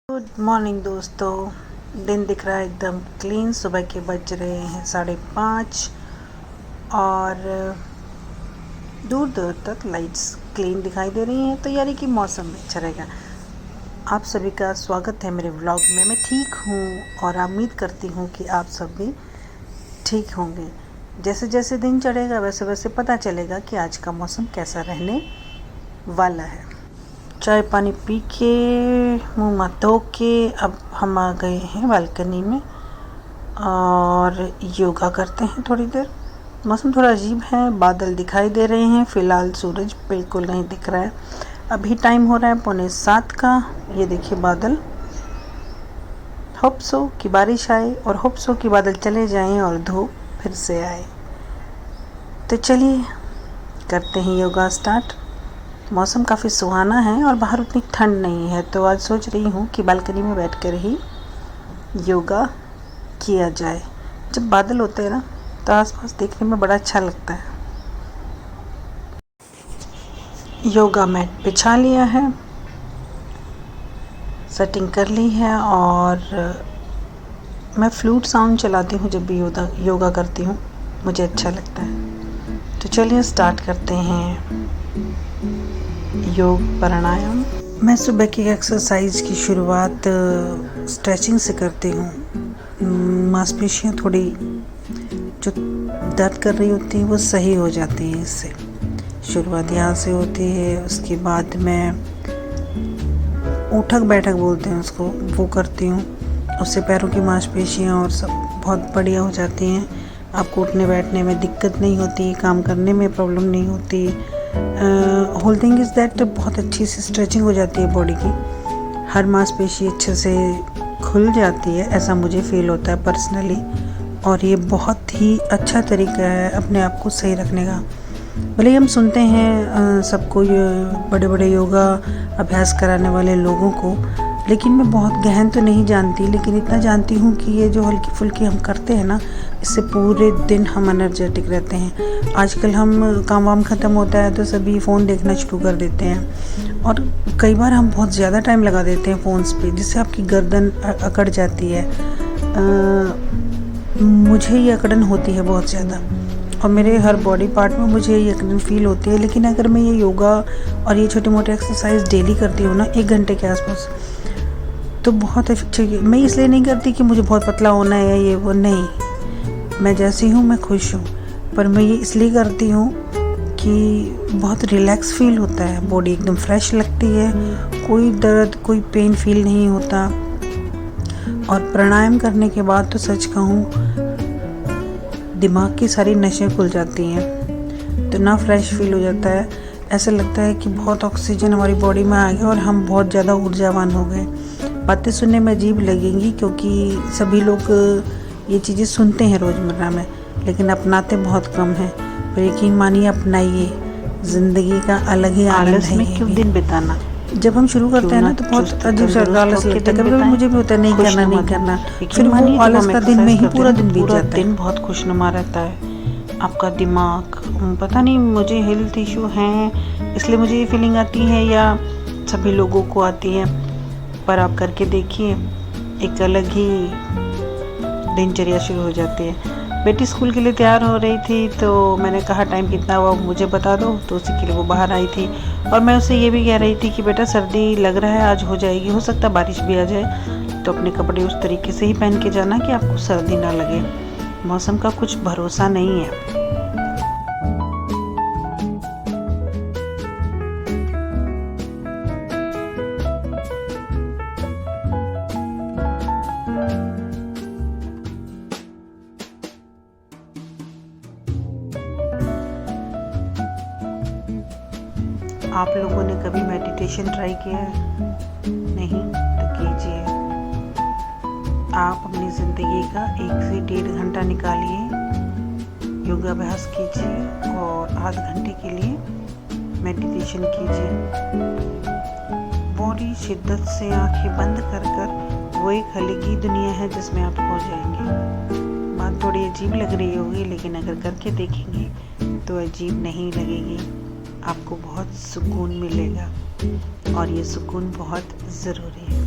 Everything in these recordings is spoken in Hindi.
गुड मॉर्निंग दोस्तों। दिन दिख रहा है एकदम क्लीन। सुबह के बज रहे हैं 5:30 और दूर दूर तक लाइट्स क्लीन दिखाई दे रही हैं, तो यानी कि मौसम भी अच्छा रहेगा। आप सभी का स्वागत है मेरे व्लॉग में। मैं ठीक हूँ और उम्मीद करती हूँ कि आप सब भी ठीक होंगे। जैसे जैसे दिन चढ़ेगा वैसे वैसे पता चलेगा कि आज का मौसम कैसा रहने वाला है। चाय पानी पी के मुँह हाथ धो के अब हम आ गए हैं बालकनी में और योगा करते हैं थोड़ी देर। मौसम थोड़ा अजीब है, बादल दिखाई दे रहे हैं, फ़िलहाल सूरज बिल्कुल नहीं दिख रहा है। अभी टाइम हो रहा है 6:45 का। ये देखिए बादल। होप सो कि बारिश आए और होप सो कि बादल चले जाएं और धूप फिर से आए। तो चलिए करते हैं योगा स्टार्ट। मौसम काफ़ी सुहाना है और बाहर उतनी ठंड नहीं है, तो आज सोच रही हूँ कि बालकनी में बैठकर ही योगा किया जाए। जब बादल होते हैं ना तो आसपास देखने में बड़ा अच्छा लगता है। योगा मैट बिछा लिया है, सेटिंग कर ली है और मैं फ्लूट साउंड चलाती हूँ जब भी योगा करती हूँ, मुझे अच्छा लगता है। तो चलिए स्टार्ट करते हैं योग प्राणायाम। मैं सुबह की एक्सरसाइज की शुरुआत स्ट्रेचिंग से करती हूँ। मांसपेशियाँ थोड़ी जो दर्द कर रही होती हैं वो सही हो जाती हैं इससे। शुरुआत यहाँ से होती है, उसके बाद मैं उठक बैठक बोलते हैं उसको, वो करती हूँ। उससे पैरों की मांसपेशियाँ और सब बहुत बढ़िया हो जाती हैं। आपको उठने बैठने में दिक्कत नहीं होती, काम करने में प्रॉब्लम नहीं होती। होल थिंग इज़ दैट बहुत अच्छी सी स्ट्रेचिंग हो जाती है बॉडी की, हर मांसपेशी अच्छे से खुल जाती है, ऐसा मुझे फील होता है पर्सनली। और ये बहुत ही अच्छा तरीका है अपने आप को सही रखने का। भले ही हम सुनते हैं सबको, ये बड़े बड़े योगा अभ्यास कराने वाले लोगों को, लेकिन मैं बहुत गहन तो नहीं जानती, लेकिन इतना जानती हूँ कि ये जो हल्की फुल्की हम करते हैं ना, इससे पूरे दिन हम एनर्जेटिक रहते हैं। आजकल हम काम वाम ख़त्म होता है तो सभी फ़ोन देखना शुरू कर देते हैं और कई बार हम बहुत ज़्यादा टाइम लगा देते हैं फ़ोन्स पे, जिससे आपकी गर्दन अकड़ जाती है। मुझे ये अकड़न होती है बहुत ज़्यादा और मेरे हर बॉडी पार्ट में मुझे ये अकड़न फील होती है। लेकिन अगर मैं ये योगा और ये छोटे मोटे एक्सरसाइज डेली करती हूँ ना 1 घंटे के आसपास, तो बहुत अच्छी। मैं इसलिए नहीं करती कि मुझे बहुत पतला होना है या ये वो, नहीं, मैं जैसी हूँ मैं खुश हूँ। पर मैं ये इसलिए करती हूँ कि बहुत रिलैक्स फील होता है, बॉडी एकदम फ्रेश लगती है, कोई दर्द कोई पेन फील नहीं होता। और प्राणायाम करने के बाद तो सच कहूँ दिमाग की सारी नसें खुल जाती हैं, तो ना फ्रेश फील हो जाता है। ऐसा लगता है कि बहुत ऑक्सीजन हमारी बॉडी में आ गया और हम बहुत ज़्यादा ऊर्जावान हो गए। बातें सुनने में अजीब लगेंगी क्योंकि सभी लोग ये चीज़ें सुनते हैं रोज़मर्रा में, लेकिन अपनाते बहुत कम हैं। पर यकीन मानिए, अपनाइए, ज़िंदगी का अलग ही आनंद है। में क्यों दिन बिताना। जब हम शुरू करते हैं ना तो बहुत अजीब सा आलस लगता है। कभी मुझे भी होता है नहीं करना नहीं करना, फिर वो आलस का दिन में ही पूरा दिन बीत जाता है। दिन बहुत खुशनुमा रहता है। आपका दिमाग, पता नहीं मुझे हेल्थ इशू हैं इसलिए मुझे ये फीलिंग आती है या सभी लोगों को आती है, पर आप करके देखिए, एक अलग ही दिनचर्या शुरू हो जाती है। बेटी स्कूल के लिए तैयार हो रही थी तो मैंने कहा टाइम कितना हुआ मुझे बता दो, तो उसी के लिए वो बाहर आई थी और मैं उससे ये भी कह रही थी कि बेटा सर्दी लग रहा है, आज हो जाएगी, हो सकता है बारिश भी आ जाए, तो अपने कपड़े उस तरीके से ही पहन के जाना कि आपको सर्दी ना लगे। मौसम का कुछ भरोसा नहीं है। आप लोगों ने कभी मेडिटेशन ट्राई किया है? नहीं तो कीजिए। आप अपनी ज़िंदगी का 1 से 1.5 घंटा निकालिए, योगाभ्यास कीजिए और आध घंटे के लिए मेडिटेशन कीजिए। बड़ी शिद्दत से आंखें बंद कर कर वो एक अलग दुनिया है जिसमें आप खो जाएंगे। बात थोड़ी अजीब लग रही होगी, लेकिन अगर करके देखेंगे तो अजीब नहीं लगेगी, आपको बहुत सुकून मिलेगा और ये सुकून बहुत ज़रूरी है।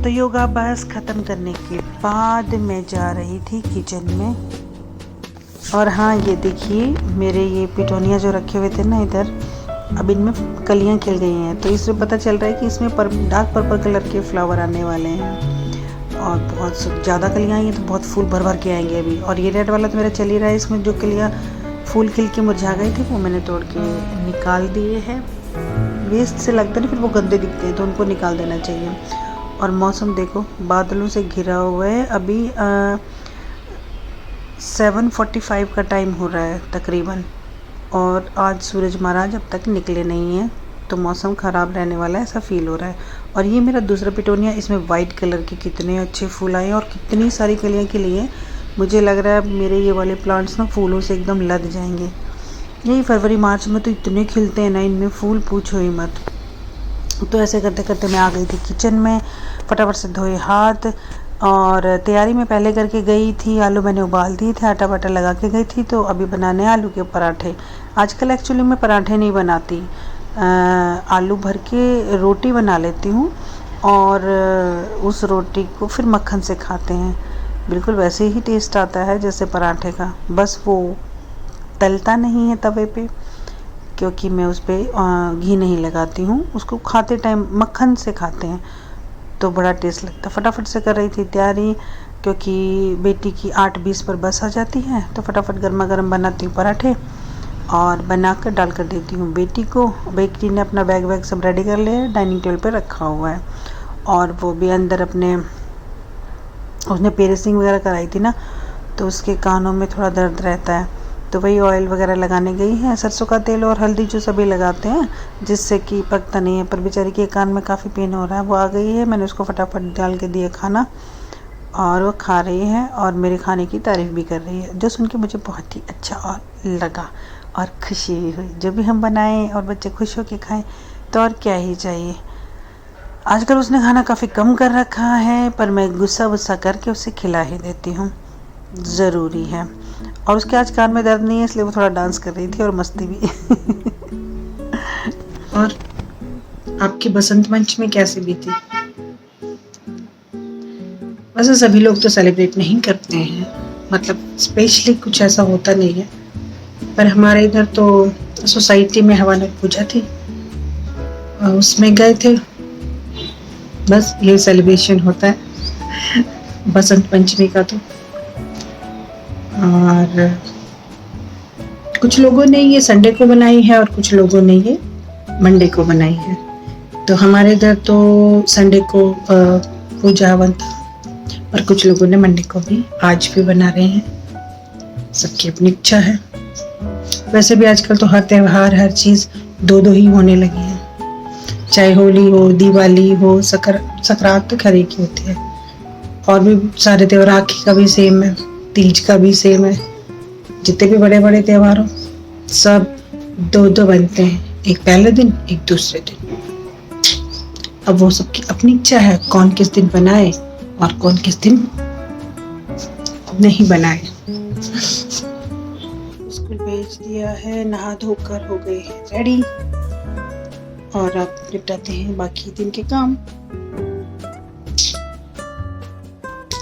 तो योगा बस ख़त्म करने के बाद मैं जा रही थी किचन में। और हाँ, ये देखिए मेरे ये पिटोनिया जो रखे हुए थे ना इधर, अब इनमें कलियां खिल गई हैं, तो इससे पता चल रहा है कि इसमें डार्क पर्पल कलर के फ्लावर आने वाले हैं और बहुत ज़्यादा कलियां आई हैं, तो बहुत फूल भर भर के आएंगे अभी। और ये रेड वाला तो मेरा चल ही रहा है, इसमें जो कलियां फूल खिल के मुरझा गए थे वो मैंने तोड़ के निकाल दिए हैं। वेस्ट से लगता है फिर वो गंदे दिखते हैं, तो उनको निकाल देना चाहिए। और मौसम देखो बादलों से घिरा हुआ है। अभी 7:45 का टाइम हो रहा है तकरीबन, और आज सूरज महाराज अब तक निकले नहीं हैं, तो मौसम ख़राब रहने वाला है ऐसा फील हो रहा है। और ये मेरा दूसरा पिटोनिया, इसमें वाइट कलर के कितने अच्छे फूल आए और कितनी सारी कलियाँ खिली हैं। मुझे लग रहा है मेरे ये वाले प्लांट्स ना फूलों से एकदम लद जाएंगे। यही फरवरी मार्च में तो इतने खिलते हैं ना इनमें फूल, पूछो ही मत। तो ऐसे करते करते मैं आ गई थी किचन में, फटाफट से धोए हाथ और तैयारी में पहले करके गई थी। आलू मैंने उबाल दिए थे, आटा वाटा लगा के गई थी, तो अभी बनाने आलू के पराठे। आजकल एक्चुअली मैं पराठे नहीं बनाती, आलू भर के रोटी बना लेती हूँ और उस रोटी को फिर मक्खन से खाते हैं। बिल्कुल वैसे ही टेस्ट आता है जैसे पराठे का, बस वो तलता नहीं है तवे पे, क्योंकि मैं उस पर घी नहीं लगाती हूँ। उसको खाते टाइम मक्खन से खाते हैं तो बड़ा टेस्ट लगता है। फटाफट से कर रही थी तैयारी, क्योंकि बेटी की 8:20 पर बस आ जाती है, तो फटाफट गर्मा गर्म बनाती हूँ पराठे और बना कर डाल कर देती हूँ बेटी को। बेटी ने अपना बैग वैग सब रेडी कर लिया है, डाइनिंग टेबल पे रखा हुआ है। और वो भी अंदर अपने, उसने पेरेसिंग वगैरह कराई थी ना, तो उसके कानों में थोड़ा दर्द रहता है, तो वही ऑयल वगैरह लगाने गई है। सरसों का तेल और हल्दी जो सभी लगाते हैं जिससे कि पकता नहीं है, पर बेचारी के कान में काफ़ी पेन हो रहा है। वो आ गई है, मैंने उसको फटाफट डाल के दिया खाना और वो खा रही है और मेरे खाने की तारीफ़ भी कर रही है, जो सुन के मुझे बहुत ही अच्छा और लगा और खुशी भी हुई। जब भी हम बनाएं और बच्चे खुश होकर खाएं तो और क्या ही चाहिए। आजकल उसने खाना काफ़ी कम कर रखा है, पर मैं गुस्सा वुस्सा करके उसे खिला ही देती हूँ, ज़रूरी है। और उसके आज कान में दर्द नहीं है, इसलिए वो थोड़ा डांस कर रही थी और मस्ती भी। और आपकी बसंत पंचमी कैसी बीती? वैसे सभी लोग तो सेलिब्रेट नहीं करते हैं, मतलब स्पेशली कुछ ऐसा होता नहीं है, पर हमारे इधर तो सोसाइटी में हवन पूजा थी, उसमें गए थे। बस ये सेलिब्रेशन होता है बसंत पंचमी का। तो और कुछ लोगों ने ये संडे को बनाई है और कुछ लोगों ने ये मंडे को बनाई है। तो हमारे इधर तो संडे को पूजा हवन था, और कुछ लोगों ने मंडे को भी आज भी बना रहे हैं, सबकी अपनी इच्छा है। वैसे भी आजकल तो हर त्यौहार, हर चीज़ दो ही होने लगी है, चाहे होली हो, दिवाली हो, सकरात तो खैर एक ही होती है, और भी सारे त्यौहार, राखी का भी सेम है, तीज का भी सेम है, जितने भी बड़े बड़े त्यौहार हो सब दो बनते हैं, एक पहले दिन एक दूसरे दिन। अब वो सबकी अपनी इच्छा है कौन किस दिन बनाए और कौन किस दिन नहीं बनाए। स्कूल भेज दिया है, नहा धोकर हो गए हैं रेडी, और अब निपटाते हैं बाकी दिन के काम।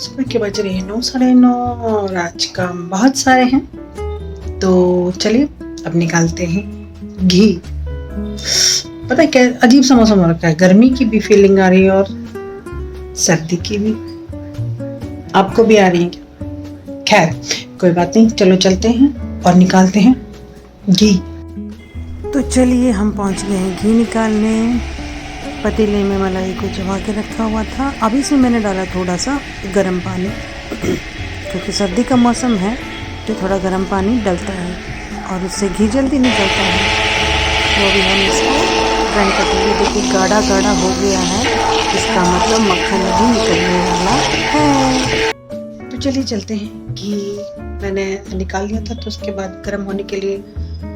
सुबह के बज रहे हैं 9, 9:30 और आज काम बहुत सारे हैं, तो चलिए अब निकालते हैं घी। पता है क्या अजीब सा मौसम हो रखा है, गर्मी की भी फीलिंग आ रही है और सर्दी की भी। आपको भी आ रही है क्या? खैर कोई बात नहीं, चलो चलते हैं और निकालते हैं घी। तो चलिए हम पहुंच गए हैं घी निकालने। पतीले में मलाई को जमा के रखा हुआ था, अभी इसमें मैंने डाला थोड़ा सा गर्म पानी, क्योंकि सर्दी का मौसम है तो थोड़ा गर्म पानी डलता है और उससे घी जल्दी निकलता है। तो अभी हम इसको ग्राइंड करते हैं। देखिए गाढ़ा गाढ़ा हो गया है, इसका मतलब मक्खन भी निकलने वाला है। तो चलिए चलते हैं। घी मैंने निकाल लिया था, तो उसके बाद गर्म होने के लिए,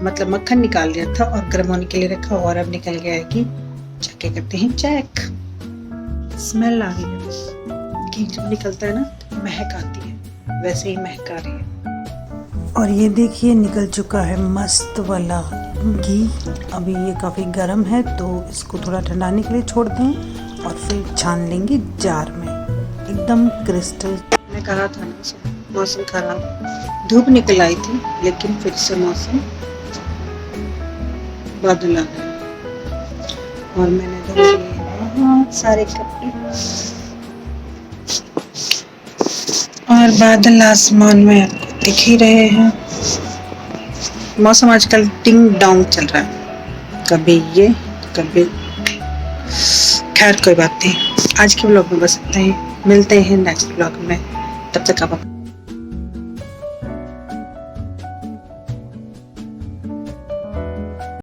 मतलब मक्खन निकाल लिया था और गर्म होने के लिए रखा, और अब निकल गया है घी। चेक करते हैं, चेक। स्मेल आ रही है, घी जब निकलता है ना तो महक आती है, वैसे ही महक आ रही है। और ये देखिए निकल चुका है मस्त वाला घी। अभी ये काफ़ी गर्म है तो इसको थोड़ा ठंडाने के लिए छोड़ दें, और फिर छान लेंगे जार में, एकदम क्रिस्टल। मैंने कहा था ना मौसम खराब, धूप निकल आई थी लेकिन फिर से मौसम बादल आ गए और मैंने धो लिए बहुत सारे कपड़े और बादल आसमान में आपको दिख ही रहे हैं। मौसम आजकल टिंग डाउन चल रहा है, कभी ये कभी, खैर कोई बात नहीं। आज के ब्लॉग में बस इतना ही, मिलते हैं नेक्स्ट ब्लॉग में, तब तक आप